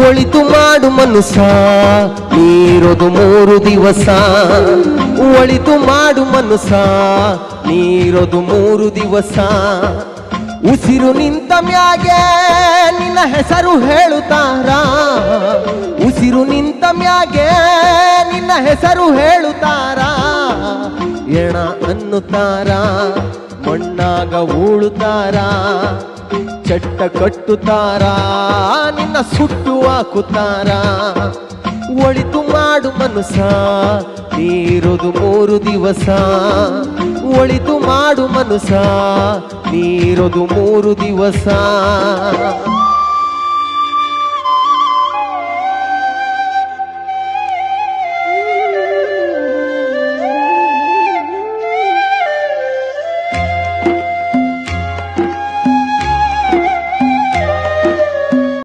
ಒಳಿತು ಮಾಡು ಮನುಸ ನೀರೋದು 3 ದಿವಸ. ಒಳಿತು ಮಾಡು ಮನುಸ ನೀರೋದು 3 ದಿವಸ. ಉಸಿರು ನಿಂತ ಮ್ಯಾಗೆ ನಿನ್ನ ಹೆಸರು ಹೇಳುತ್ತಾರ. ಉಸಿರು ನಿಂತ ಮ್ಯಾಗೆ ನಿನ್ನ ಹೆಸರು ಹೇಳುತ್ತಾರ. ಎಣ ಅನ್ನುತ್ತಾರ, ಮಣ್ಣಾಗ ಉಳುತ್ತಾರ, ಚಟ್ಟ ಕಟ್ಟುತ್ತಾರ, ನಿನ್ನ ಸುಟ್ಟು ಹಾಕುತ್ತಾರ. ಒಳಿತು ಮಾಡು ಮನುಸ ನೀರೋದು 3 ದಿವಸ. ಒಳಿತು ಮಾಡು ಮನುಸ ನೀರೋದು 3 ದಿವಸ.